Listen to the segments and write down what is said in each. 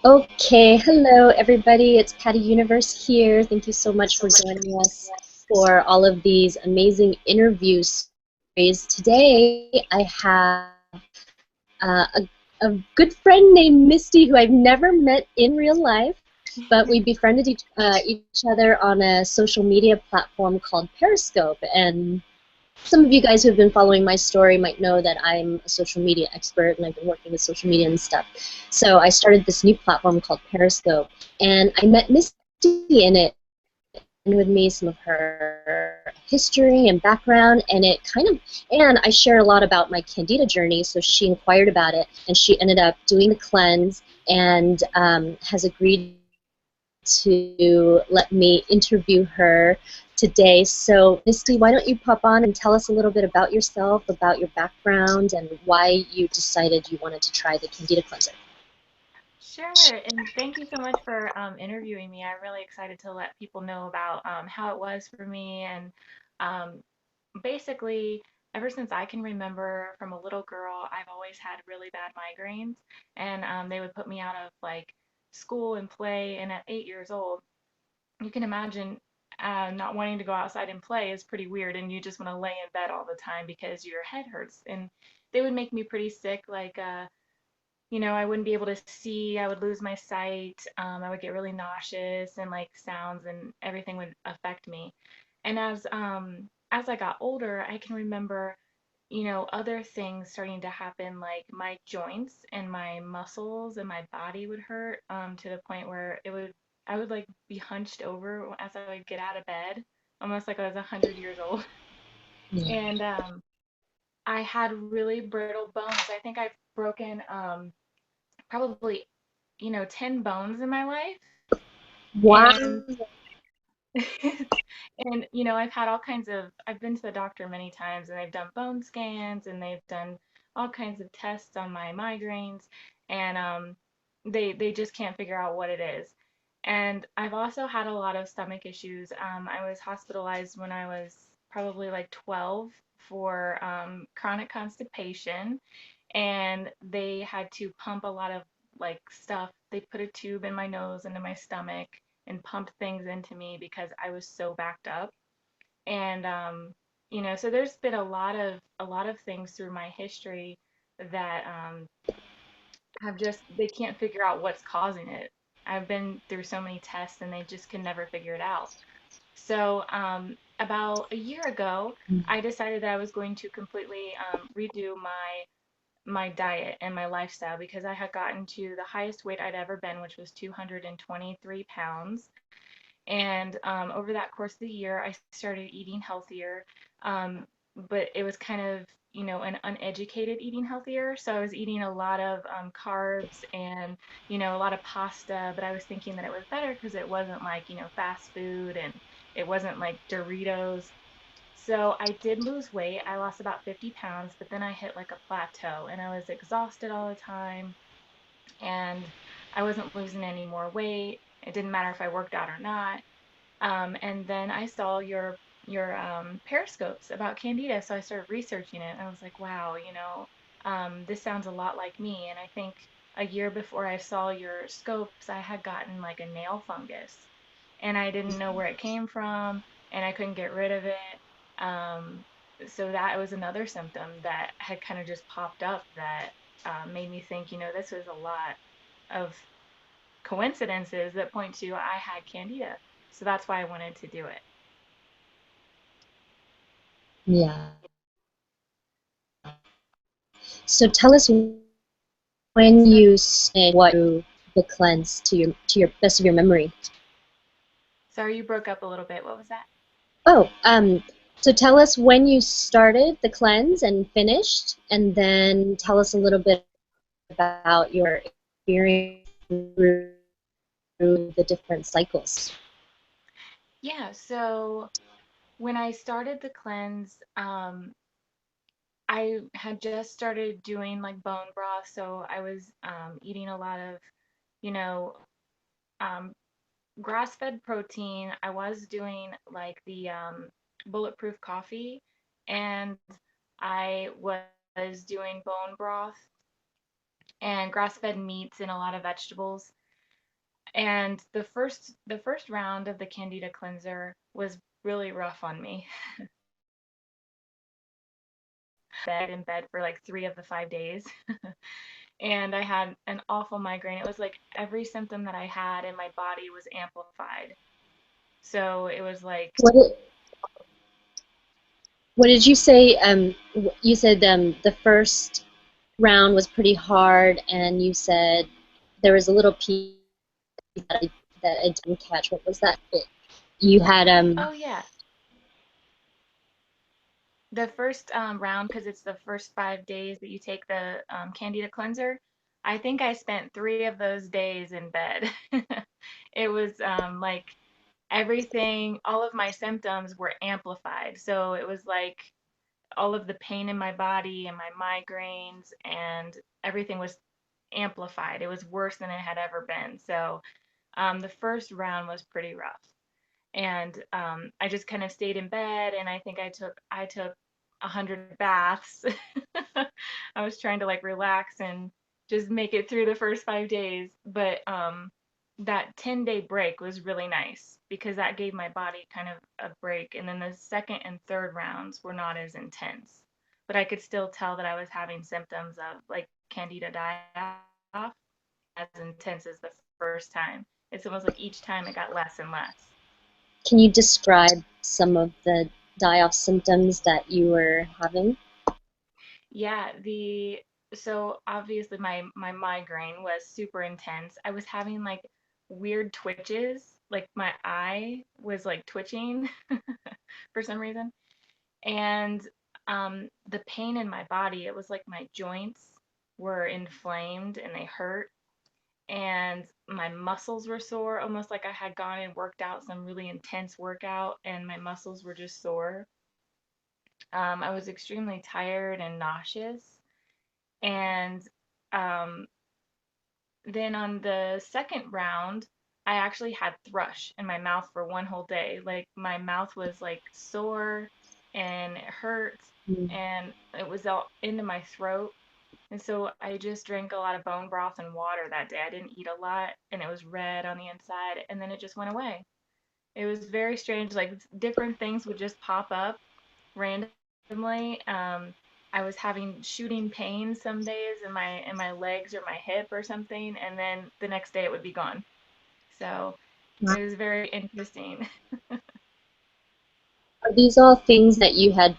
Okay, hello everybody. It's Patty Universe here. Thank you so much for joining us for all of these amazing interview series. Today I have a good friend named Misty who I've never met in real life, but we befriended each other on a social media platform called Periscope. And some of you guys who have been following my story might know that I'm a social media expert and I've been working with social media and stuff. So I started this new platform called Periscope, and I met Misty in it, and with me some of her history and background, and and I shared a lot about my Candida journey, so she inquired about it, and she ended up doing the cleanse and has agreed to let me interview her today. So, Misty, why don't you pop on and tell us a little bit about yourself, about your background, and why you decided you wanted to try the Candida Cleanser? Sure, and thank you so much for interviewing me. I'm really excited to let people know about how it was for me. And um, basically, ever since I can remember from a little girl, I've always had really bad migraines, and they would put me out of like school and play. And at 8 years old, you can imagine not wanting to go outside and play is pretty weird, and you just want to lay in bed all the time because your head hurts. And they would make me pretty sick, like I wouldn't be able to see. I would lose my sight. I would get really nauseous, and like sounds and everything would affect me. And as I got older, I can remember, other things starting to happen, like my joints and my muscles and my body would hurt, to the point where I would like be hunched over as I would get out of bed, almost like I was 100 years old. Yeah. And I had really brittle bones. I think I've broken probably 10 bones in my life. Wow. And and I've been to the doctor many times, and they've done bone scans, and they've done all kinds of tests on my migraines, and they just can't figure out what it is. And I've also had a lot of stomach issues. I was hospitalized when I was probably like 12 for chronic constipation, and they had to pump a lot of like stuff. They put a tube in my nose into my stomach and pumped things into me because I was so backed up. And so there's been a lot of things through my history that have just they can't figure out what's causing it. I've been through so many tests and they just can never figure it out. So about a year ago, I decided that I was going to completely redo my diet and my lifestyle because I had gotten to the highest weight I'd ever been, which was 223 pounds. And over that course of the year, I started eating healthier, but it was kind of, an uneducated eating healthier. So I was eating a lot of carbs and, a lot of pasta, but I was thinking that it was better because it wasn't like, fast food, and it wasn't like Doritos. So I did lose weight. I lost about 50 pounds, but then I hit like a plateau and I was exhausted all the time, and I wasn't losing any more weight. It didn't matter if I worked out or not. And then I saw your periscopes about Candida, so I started researching it. And I was like, wow, this sounds a lot like me. And I think a year before I saw your scopes, I had gotten like a nail fungus, and I didn't know where it came from, and I couldn't get rid of it. Um, so that was another symptom that had kind of just popped up that made me think, this was a lot of coincidences that point to I had Candida. So that's why I wanted to do it. Yeah. So tell us when So, you what the cleanse to your best of your memory. sorry, you broke up a little bit. What was that? Oh, so tell us when you started the cleanse and finished, and then tell us a little bit about your experience through the different cycles. Yeah, so when I started the cleanse, I had just started doing like bone broth, so I was eating a lot of, you know, um, grass-fed protein. I was doing like the bulletproof coffee, and I was doing bone broth, and grass-fed meats and a lot of vegetables. And the first round of the Candida cleanser was really rough on me. Bed in bed for like 3 of the 5 days. And I had an awful migraine. It was like every symptom that I had in my body was amplified. So it was like, What did, what did you say? You said the first round was pretty hard, and you said there was a little piece that I didn't catch. What was that? You had oh yeah, the first round, because it's the first 5 days that you take the Candida cleanser. I think I spent 3 of those days in bed. It was like everything, all of my symptoms were amplified. So it was like all of the pain in my body and my migraines and everything was amplified. It was worse than it had ever been. So the first round was pretty rough, and I just kind of stayed in bed, and I took 100 baths. I was trying to like relax and just make it through the first 5 days, but that 10-day break was really nice because that gave my body kind of a break, and then the second and third rounds were not as intense, but I could still tell that I was having symptoms of like candida die-off as intense as the first time. It's almost like each time it got less and less. Can you describe some of the die-off symptoms that you were having? Yeah, the so obviously my migraine was super intense. I was having like weird twitches, like my eye was like twitching for some reason. And the pain in my body, it was like my joints were inflamed and they hurt, and my muscles were sore, almost like I had gone and worked out some really intense workout and my muscles were just sore. I was extremely tired and nauseous. And um, then on the second round, I actually had thrush in my mouth for one whole day. Like my mouth was like sore and it hurt Mm. and it was all into my throat. And so I just drank a lot of bone broth and water that day. I didn't eat a lot and it was red on the inside and then it just went away. It was very strange. Like different things would just pop up randomly. I was having shooting pain some days in my legs or my hip or something, and then the next day it would be gone. So it was very interesting. Are these all things that you had,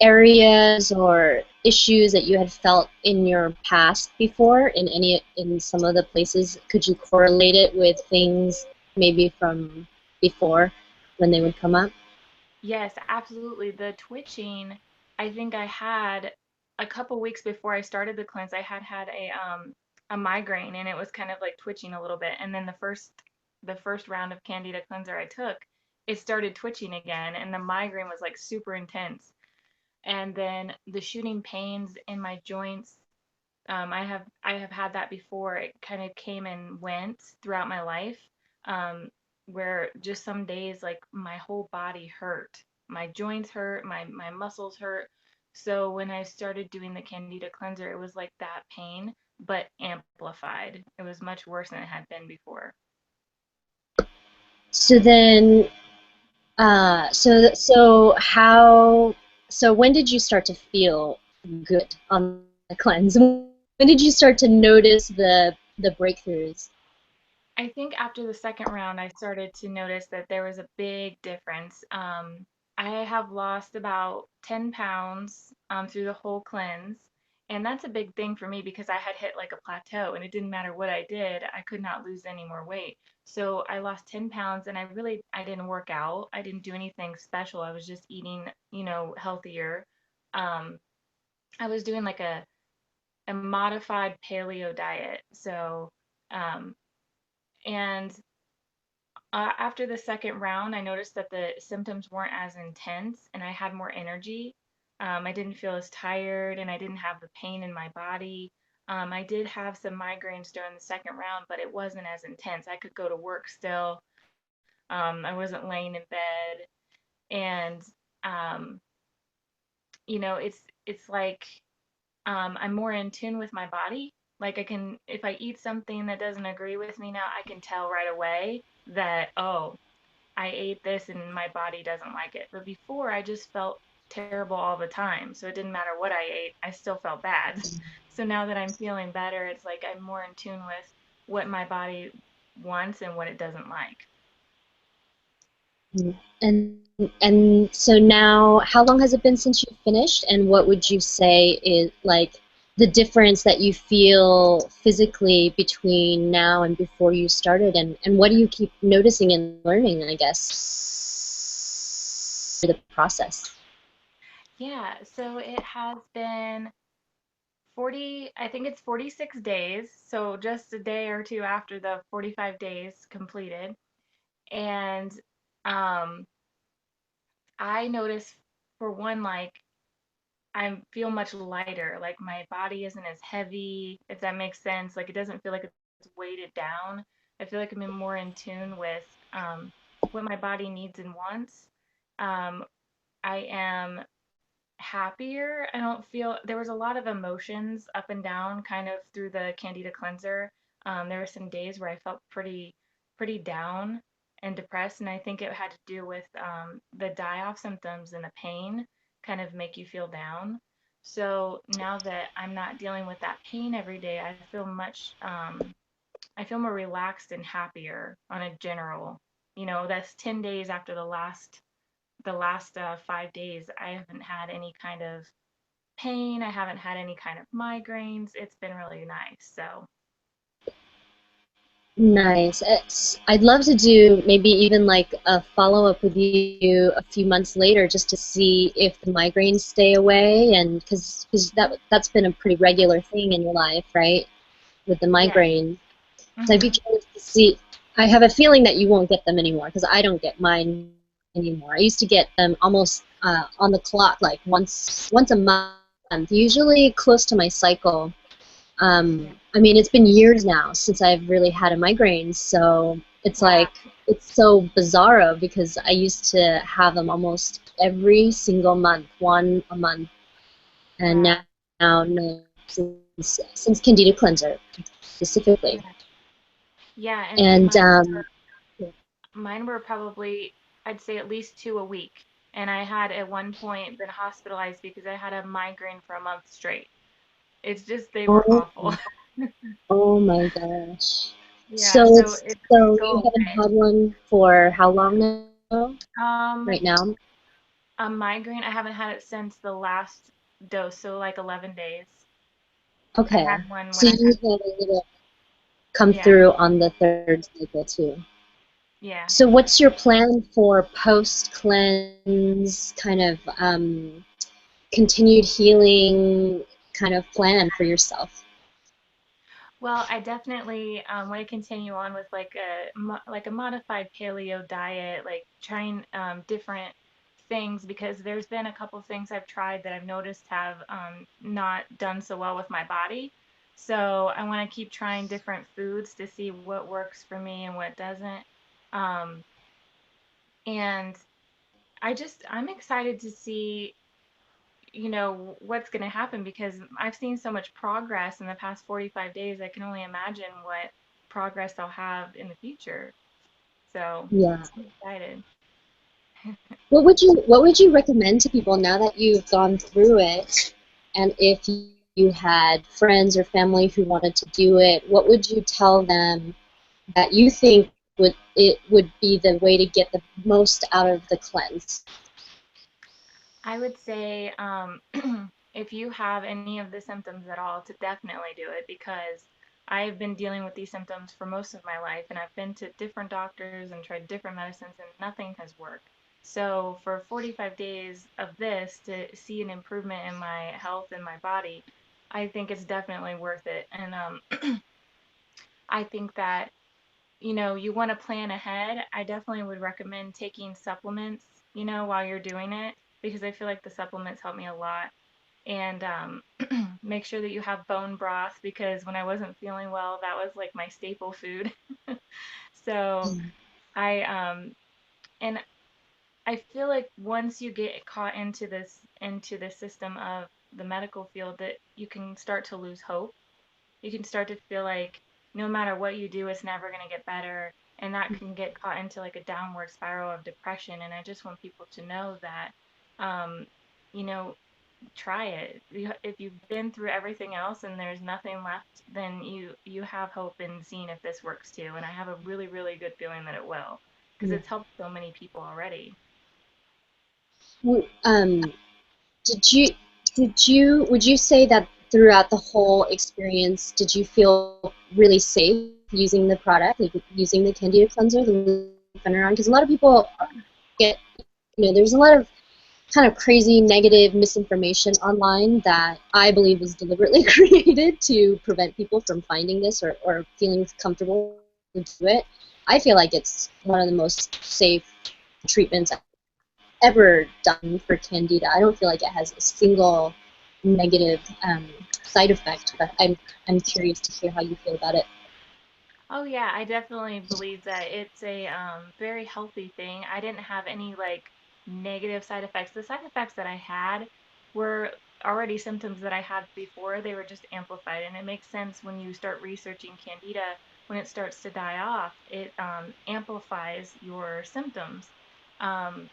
areas or issues that you had felt in your past before in some of the places? Could you correlate it with things maybe from before when they would come up? Yes, absolutely. The twitching, I think I had a couple weeks before I started the cleanse, I had had a migraine and it was kind of like twitching a little bit. And then the first round of Candida cleanser I took, it started twitching again and the migraine was like super intense. And then the shooting pains in my joints, I have had that before. It kind of came and went throughout my life, um, where just some days like my whole body hurt, my joints hurt, my muscles hurt. So when I started doing the Candida cleanser, it was like that pain, but amplified. It was much worse than it had been before. So then, so when did you start to feel good on the cleanse? When did you start to notice the breakthroughs? I think after the second round, I started to notice that there was a big difference. I have lost about 10 pounds through the whole cleanse. And that's a big thing for me because I had hit like a plateau and it didn't matter what I did, I could not lose any more weight. So I lost 10 pounds and I didn't work out. I didn't do anything special. I was just eating, healthier. Um, I was doing like a modified paleo diet. So, um, and after the second round, I noticed that the symptoms weren't as intense and I had more energy. I didn't feel as tired and I didn't have the pain in my body. I did have some migraines during the second round, but it wasn't as intense. I could go to work still. I wasn't laying in bed. And, um, it's like I'm more in tune with my body. Like I can, if I eat something that doesn't agree with me now, I can tell right away that, oh, I ate this and my body doesn't like it. But before, I just felt terrible all the time. So it didn't matter what I ate, I still felt bad. So now that I'm feeling better, it's like I'm more in tune with what my body wants and what it doesn't like. Mm. And so now, how long has it been since you finished, and what would you say is like the difference that you feel physically between now and before you started, and what do you keep noticing and learning, I guess, through the process? Yeah, so it has been 40, I think it's 46 days. So just a day or two after the 45 days completed. And um, I notice, for one, like I feel much lighter. Like my body isn't as heavy, if that makes sense. Like it doesn't feel like it's weighted down. I feel like I'm more in tune with what my body needs and wants. Um, I am happier. I don't feel there was a lot of emotions up and down kind of through the Candida cleanser. There were some days where I felt pretty down and depressed, and I think it had to do with the die-off symptoms and the pain kind of make you feel down. So now that I'm not dealing with that pain every day, I feel more relaxed and happier on a general. That's 10 days after the last 5 days. I haven't had any kind of pain. I haven't had any kind of migraines. It's been really nice. So, Nice. I'd love to do maybe even like a follow-up with you a few months later just to see if the migraines stay away, and because that's been a pretty regular thing in your life, right? With the yes. migraine. So I'd be Hmm. curious to see. I have a feeling that you won't get them anymore because I don't get mine anymore. I used to get them almost on the clock, like once a month, usually close to my cycle. Yeah. I mean, it's been years now since I've really had a migraine, so it's Wow. like it's so bizarro because I used to have them almost every single month, one a month, and Wow. now no, since Candida Cleanser specifically. Yeah. Yeah. And And mine were probably, I'd say at least two a week. And I had at one point been hospitalized because I had a migraine for a month straight. It's just, they were oh, awful. oh my gosh. Yeah. So So it's it didn't so you go haven't away. had one for how long now? Um, Right now? a migraine, I haven't had it since the last dose. So like 11 days. I Okay. had one So when I you had, had a little come yeah. through on the third cycle too. Yeah. So what's your plan for post cleanse kind of continued healing kind of plan for yourself? Well, I definitely want to continue on with like a modified paleo diet, like trying different things, because there's been a couple things I've tried that I've noticed have not done so well with my body. So I want to keep trying different foods to see what works for me and what doesn't. Um, and I'm excited to see what's going to happen, because I've seen so much progress in the past 45 days. I can only imagine what progress I'll have in the future. So Yeah. I'm excited. What would you recommend to people now that you've gone through it? And if you had friends or family who wanted to do it, what would you tell them that you think would be the way to get the most out of the cleanse? I would say if you have any of the symptoms at all, to definitely do it, because I've been dealing with these symptoms for most of my life, and I've been to different doctors and tried different medicines, and nothing has worked. So for 45 days of this to see an improvement in my health and my body, I think it's definitely worth it. And I think that you want to plan ahead. I definitely would recommend taking supplements, while you're doing it, because I feel like the supplements help me a lot. And make sure that you have bone broth, because when I wasn't feeling well, that was like my staple food. So I and I feel like once you get caught into the system of the medical field that you can start to lose hope. You can start to feel like no matter what you do, it's never going to get better. And that can get caught into like a downward spiral of depression. And I just want people to know that, um, you know, try it. If you've been through everything else and there's nothing left, then you have hope in seeing if this works too. And I have a really, really good feeling that it will, because Yeah. it's helped so many people already. W- Um, did you would you say that throughout the whole experience, did you feel really safe using the product, like using the Candida Cleanser, the leave? Because a lot of people get, there's a lot of kind of crazy negative misinformation online that I believe was deliberately created to prevent people from finding this, or feeling comfortable to do it. I feel like it's one of the most safe treatments ever done for Candida. I don't feel like it has a single negative side effect, but I'm curious to hear how you feel about it. Oh yeah, I definitely believe that it's a very healthy thing. I didn't have any like negative side effects. The side effects that I had were already symptoms that I had before. They were just amplified, and it makes sense when you start researching Candida. When it starts to die off, it amplifies your symptoms, um,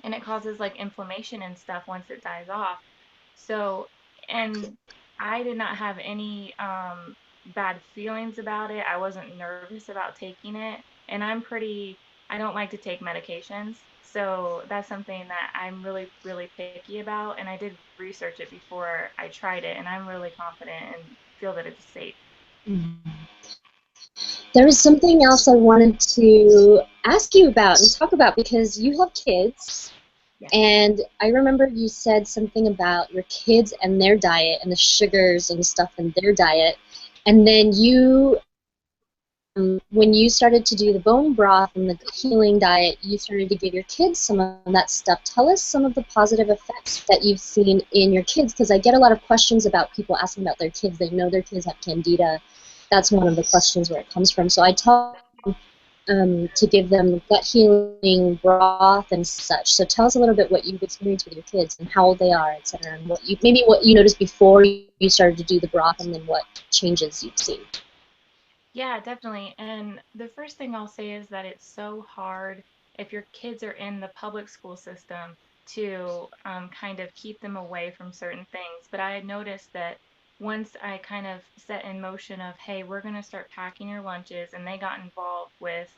and it causes like inflammation and stuff once it dies off. So, and I did not have any bad feelings about it. I wasn't nervous about taking it. And I don't like to take medications. So that's something that I'm really, really picky about. And I did research it before I tried it. And I'm really confident and feel that it's safe. There was something else I wanted to ask you about and talk about because you have kids, Yes. and I remember you said something about your kids and their diet and the sugars and stuff in their diet, and then when you started to do the bone broth and the healing diet, you started to give your kids some of that stuff. Tell us some of the positive effects that you've seen in your kids, because I get a lot of questions about people asking about their kids. They know their kids have candida. That's one of the questions where it comes from. So I tell to give them gut healing broth and such. So tell us a little bit what you've experienced with your kids and how old they are, etc., and what you noticed before you started to do the broth, and then what changes you've seen. Yeah, definitely. And the first thing I'll say is that it's so hard if your kids are in the public school system to kind of keep them away from certain things. But I had noticed that once I kind of set in motion of, hey, we're going to start packing your lunches, and they got involved with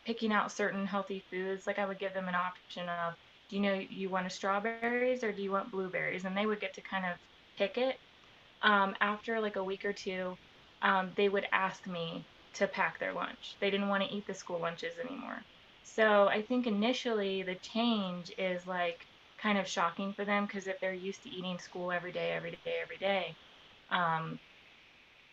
picking out certain healthy foods, like I would give them an option of, do you know you want strawberries or do you want blueberries? And they would get to kind of pick it after like a week or two, they would ask me to pack their lunch. They didn't want to eat the school lunches anymore. So I think initially the change is like kind of shocking for them because if they're used to eating school every day, every day, every day, um,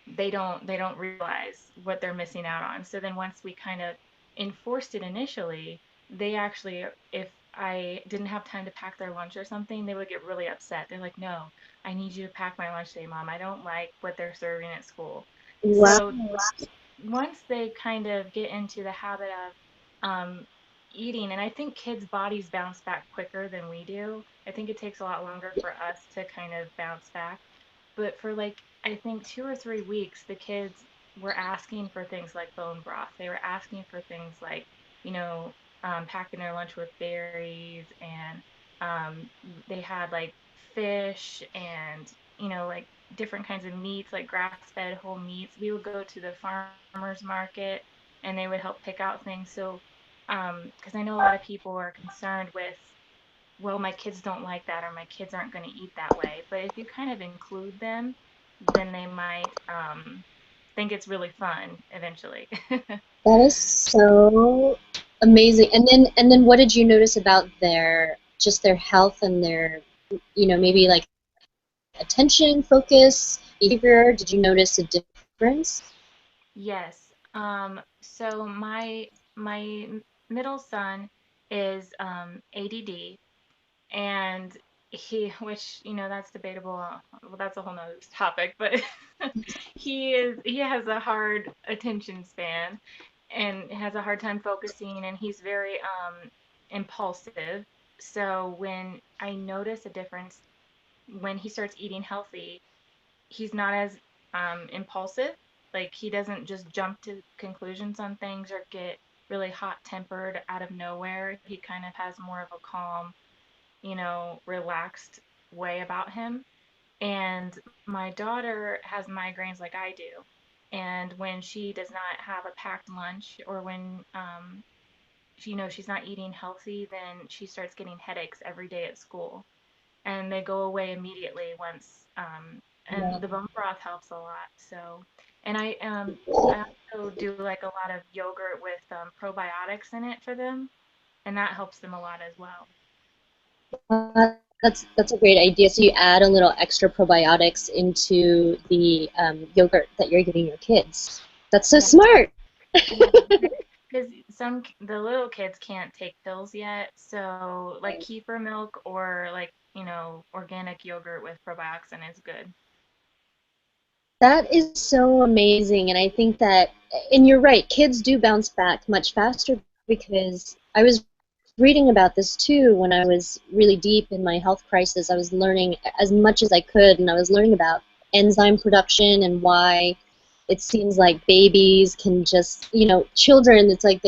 they don't realize what they're missing out on. So then once we kind of enforced it initially, they actually, if I didn't have time to pack their lunch or something, they would get really upset. They're like, "No, I need you to pack my lunch today, Mom. I don't like what they're serving at school." Wow. So once they kind of get into the habit of eating, and I think kids' bodies bounce back quicker than we do. I think it takes a lot longer for us to kind of bounce back. But for like, I think 2 or 3 weeks, the kids were asking for things like bone broth. They were asking for things like, you know, packing their lunch with berries, and um, they had like fish and, like different kinds of meats, like grass-fed whole meats. We would go to the farmers market and they would help pick out things. So, because I know a lot of people are concerned with, well, my kids don't like that or my kids aren't going to eat that way. But if you kind of include them, then they might think it's really fun eventually. That is so amazing. And then what did you notice about their health and their, maybe like attention, focus, behavior? Did you notice a difference? Yes. So my middle son is ADD, and which that's debatable. Well, that's a whole nother topic, but he has a hard attention span and has a hard time focusing, and he's very impulsive. So when I notice a difference when he starts eating healthy, he's not as impulsive. Like he doesn't just jump to conclusions on things or get really hot tempered out of nowhere. He kind of has more of a calm, relaxed way about him. And my daughter has migraines like I do. And when she does not have a packed lunch, or when she's not eating healthy, then she starts getting headaches every day at school, and they go away immediately once. And Yeah. the bone broth helps a lot. So, and I also do like a lot of yogurt with probiotics in it for them, and that helps them a lot as well. That's a great idea. So you add a little extra probiotics into the yogurt that you're giving your kids. That's so Yeah, smart. yeah. Because the little kids can't take pills yet, so like kefir milk or like organic yogurt with probiotics in is good. That is so amazing, and I think that, and you're right, kids do bounce back much faster because I was reading about this too when I was really deep in my health crisis. I was learning as much as I could, and I was learning about enzyme production and why it seems like babies can just, children, it's like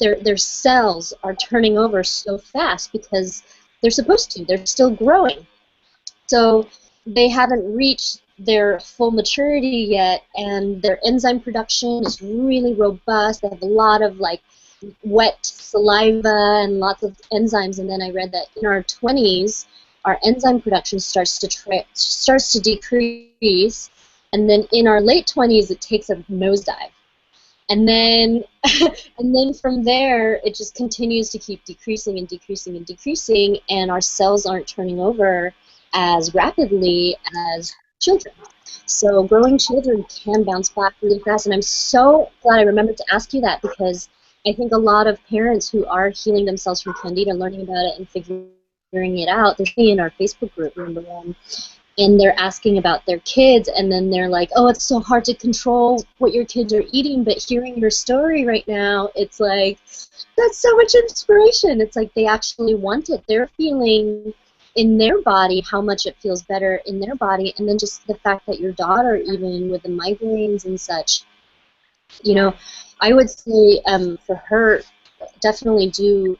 their cells are turning over so fast because they're supposed to. They're still growing. So they haven't reached their full maturity yet, and their enzyme production is really robust. They have a lot of like wet saliva and lots of enzymes. And then I read that in our 20s, our enzyme production starts to decrease, and then in our late 20s, it takes a nosedive. And then, and then from there, it just continues to keep decreasing and decreasing and decreasing, and our cells aren't turning over as rapidly as children. So growing children can bounce back really fast, and I'm so glad I remembered to ask you that because I think a lot of parents who are healing themselves from Candida, learning about it and figuring it out, they're in our Facebook group, number one, and they're asking about their kids, and then they're like, oh, it's so hard to control what your kids are eating, but hearing your story right now, it's like, that's so much inspiration. It's like they actually want it. They're feeling in their body how much it feels better in their body, and then just the fact that your daughter, even with the migraines and such, Yeah. I would say for her, definitely do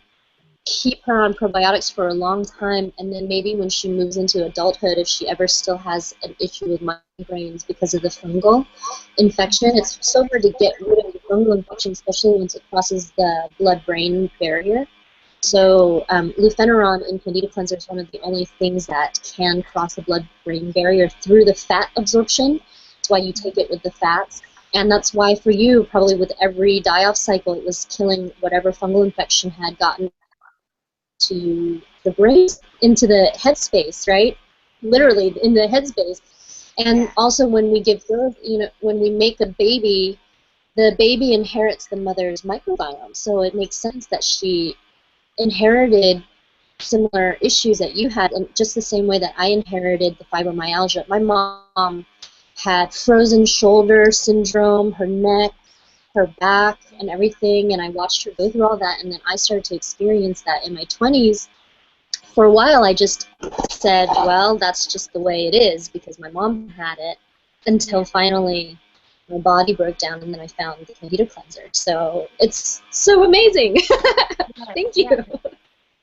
keep her on probiotics for a long time, and then maybe when she moves into adulthood, if she ever still has an issue with migraines because of the fungal infection, it's so hard to get rid of the fungal infection, especially once it crosses the blood-brain barrier. So lufeneron in Candida Cleanser is one of the only things that can cross the blood-brain barrier through the fat absorption. That's why you take it with the fats. And that's why for you, probably with every die-off cycle, it was killing whatever fungal infection had gotten to the brain, into the headspace, right? Yes. Literally in the headspace. And Yeah. also when we give birth, when we make a baby, the baby inherits the mother's microbiome. So it makes sense that she inherited similar issues that you had, and just the same way that I inherited the fibromyalgia. My mom had frozen shoulder syndrome, her neck, her back, and everything, and I watched her go through all that, and then I started to experience that in my 20s. For a while, I just said, well, that's just the way it is because my mom had it, until Yeah. finally my body broke down, and then I found the Candida Cleanser. So it's so amazing. Yes. Thank Yeah. you.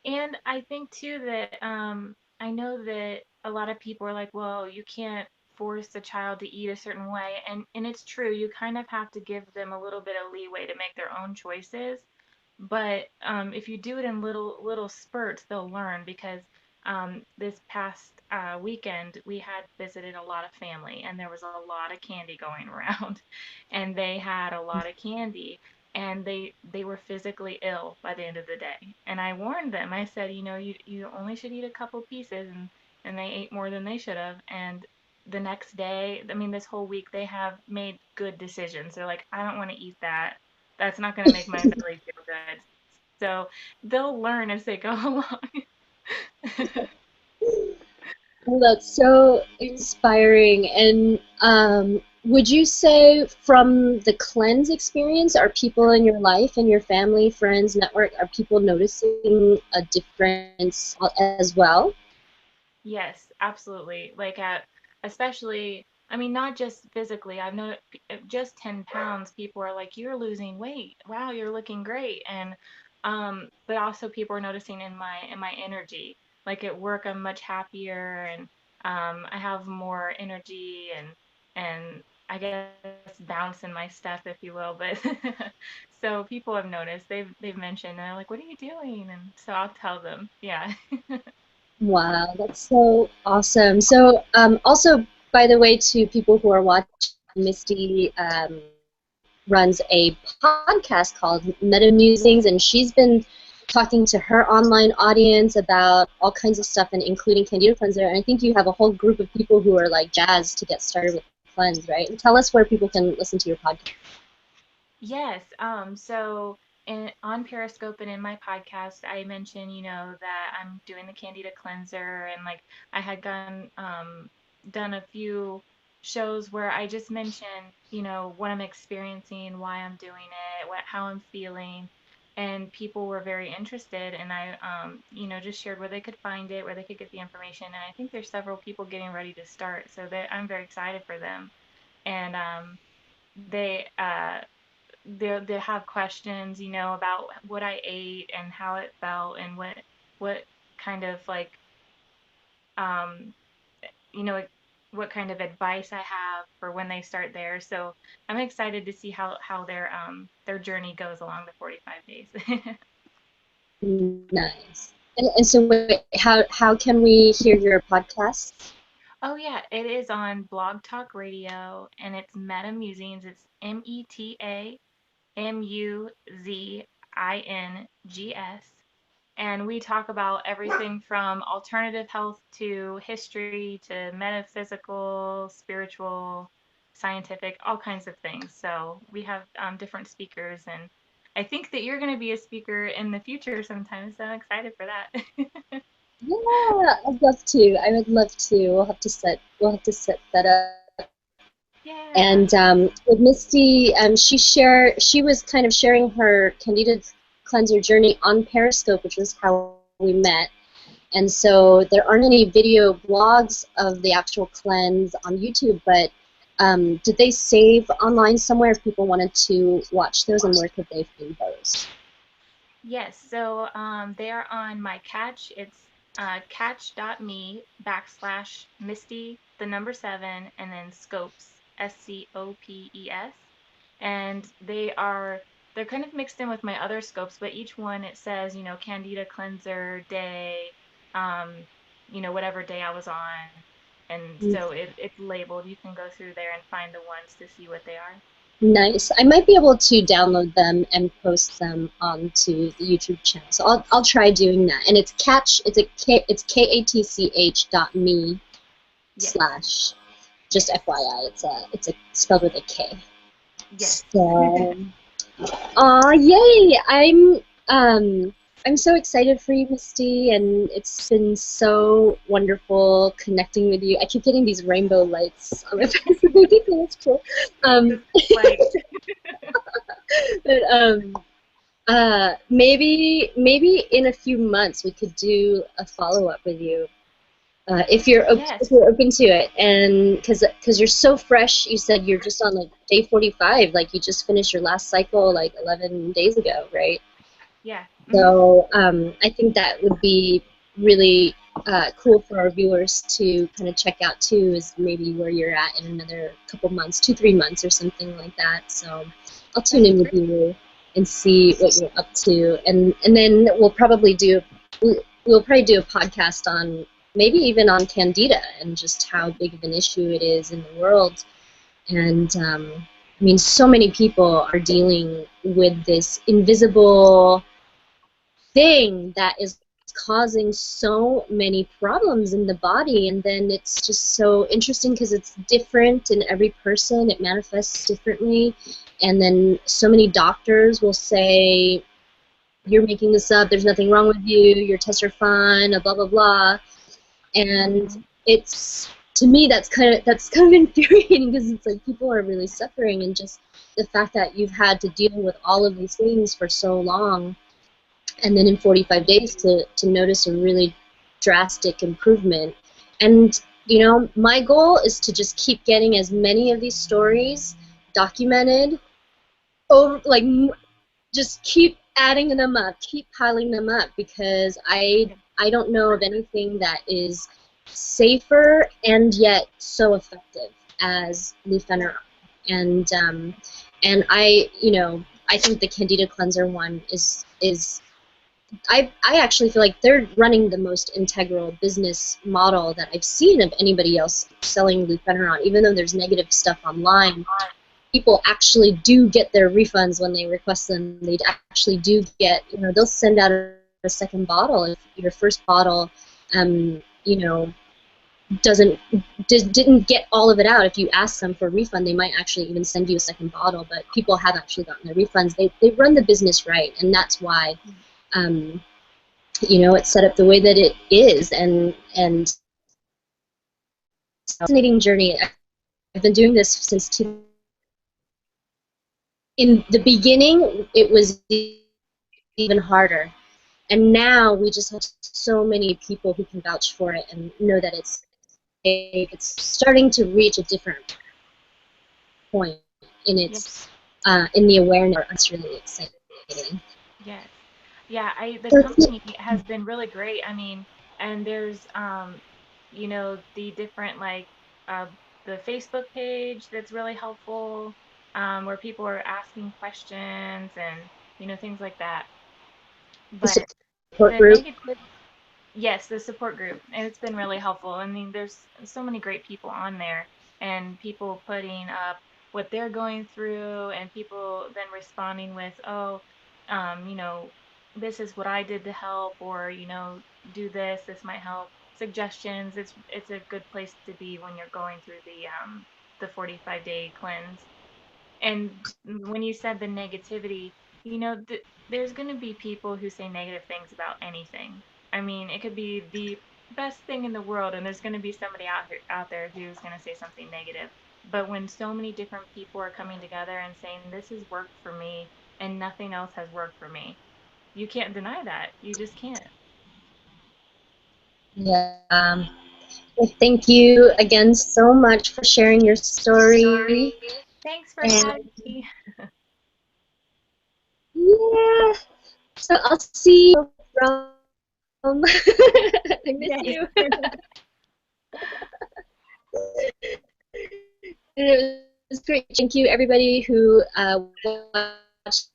And I think too that I know that a lot of people are like, well, you can't force the child to eat a certain way, and it's true. You kind of have to give them a little bit of leeway to make their own choices. But if you do it in little spurts, they'll learn because this past weekend we had visited a lot of family, and there was a lot of candy going around, and they had a lot of candy, and they were physically ill by the end of the day. And I warned them. I said, you only should eat a couple pieces, and they ate more than they should have. And the next day, I mean, this whole week, they have made good decisions. They're like, I don't want to eat that. That's not going to make my belly feel good. So they'll learn as they go along. Well, that's so inspiring. And would you say from the cleanse experience, are people in your life and your family, friends, network, are people noticing a difference as well? Yes, absolutely. Like at, especially, I mean, not just physically. I've noticed just 10 pounds, people are like, you're losing weight. Wow, you're looking great. And, but also people are noticing in my energy. Like at work, I'm much happier and, I have more energy and I guess bounce in my step, if you will. But so people have noticed, they've mentioned, and they're like, what are you doing? And so I'll tell them, yeah. Wow, that's so awesome. So, also, by the way, to people who are watching, Misty runs a podcast called Meta Musings, and she's been talking to her online audience about all kinds of stuff, and including Candida Cleanser. And I think you have a whole group of people who are like jazzed to get started with cleanse, right? And tell us where people can listen to your podcast. Yes. So on Periscope and in my podcast, I mentioned, that I'm doing the Candida Cleanser and like I had done a few shows where I just mentioned, what I'm experiencing, why I'm doing it, how I'm feeling, and people were very interested and I just shared where they could find it, where they could get the information, and I think there's several people getting ready to start, so that I'm very excited for them. And they they have questions, about what I ate and how it felt and what kind of like um you know what kind of advice I have for when they start there. So I'm excited to see how their journey goes along the 45 days. Nice. And so, wait, how can we hear your podcast? Oh yeah, it is on Blog Talk Radio and it's Meta Musings. It's METAMUZINGS. And we talk about everything from alternative health to history to metaphysical, spiritual, scientific, all kinds of things. So we have different speakers, and I think that you're going to be a speaker in the future sometime. So I'm excited for that. Yeah, I'd love to. I would love to. We'll have to set that up. Yeah. And with Misty, she was kind of sharing her Candida cleanser journey on Periscope, which was how we met. And so there aren't any video blogs of the actual cleanse on YouTube, but did they save online somewhere if people wanted to watch those, and where could they find those? Yes. So they are on my catch. It's catch.me/Misty, the number 7, and then scopes, SCOPES. And they're kind of mixed in with my other scopes, but each one it says, Candida Cleanser Day, um, whatever day I was on. And so it's labeled. You can go through there and find the ones to see what they are. Nice. I might be able to download them and post them onto the YouTube channel. So I'll try doing that. And it's catch. It's KATCH.me Yes. slash. Just FYI, it's spelled with a K. Yes. So, yay! I'm so excited for you, Misty, and it's been so wonderful connecting with you. I keep getting these rainbow lights on my face. I think that's cool. Like, But maybe in a few months we could do a follow-up with you. If yes. you're open to it, and because you're so fresh, you said you're just on like day 45, like you just finished your last cycle like 11 days ago, right? Yeah. So I think that would be really cool for our viewers to kind of check out too, is maybe where you're at in another couple months, 2-3 months or something like that. So I'll tune in with you and see what you're up to, and then we'll probably do a podcast on, maybe even on Candida and just how big of an issue it is in the world. And I mean, so many people are dealing with this invisible thing that is causing so many problems in the body, and then it's just so interesting because it's different in every person, it manifests differently, and then so many doctors will say, you're making this up, there's nothing wrong with you, your tests are fine, blah blah blah. And it's, to me, that's kind of infuriating, because it's like people are really suffering, and just the fact that you've had to deal with all of these things for so long, and then in 45 days to notice a really drastic improvement. And you know, my goal is to just keep getting as many of these stories documented over, like, just keep adding them up, keep piling them up, because I don't know of anything that is safer and yet so effective as lufenuron. And I, you know, I think the Candida Cleanser one is I actually feel like they're running the most integral business model that I've seen of anybody else selling lufenuron. Even though there's negative stuff online, people actually do get their refunds when they request them. They actually do get, you know, they'll send out a second bottle if your first bottle, you know, didn't get all of it out. If you ask them for a refund, they might actually even send you a second bottle. But people have actually gotten their refunds. They run the business right, and that's why, you know, it's set up the way that it is. And it's a fascinating journey. I've been doing this since in the beginning, it was even harder. And now we just have so many people who can vouch for it and know that it's starting to reach a different point in its in the awareness. It's really exciting. Yes. Yeah, the So company has been really great. I mean, and there's you know, the different like uh the Facebook page that's really helpful, where people are asking questions and you know things like that. the But support the group. negative, yes, the support group, and it's been really helpful. I mean, there's so many great people on there, and people putting up what they're going through, and people then responding with, oh, you know, this is what I did to help, or you know, do this, this might help. Suggestions. It's a good place to be when you're going through the 45-day cleanse. And when you said the negativity, you know, there's going to be people who say negative things about anything. I mean, it could be the best thing in the world, and there's going to be somebody out there who's going to say something negative. But when so many different people are coming together and saying, this has worked for me, and nothing else has worked for me, you can't deny that. You just can't. Yeah. Well, thank you again so much for sharing your story. Thanks for And having me. yeah, so I'll see you from. I miss Yes. you. And it was great. Thank you, everybody who watched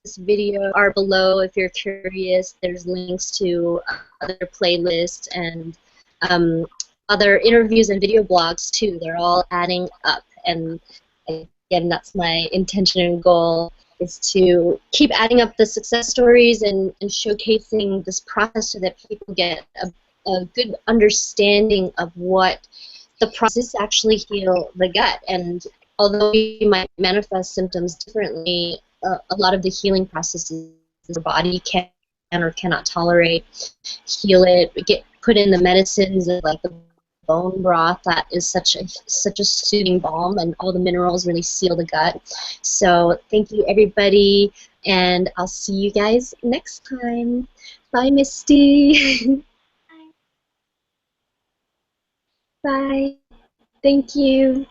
this video. Are below if you're curious. There's links to other playlists and other interviews and video blogs too. They're all adding up, and again, that's my intention and goal, is to keep adding up the success stories and showcasing this process so that people get a good understanding of what the process actually heal the gut. And although we might manifest symptoms differently, a lot of the healing processes the body can or cannot tolerate, heal it, get put in the medicines like the bone broth that is such a soothing balm, and all the minerals really seal the gut. So thank you, everybody, and I'll see you guys next time. Bye, Misty. Bye. Thank you.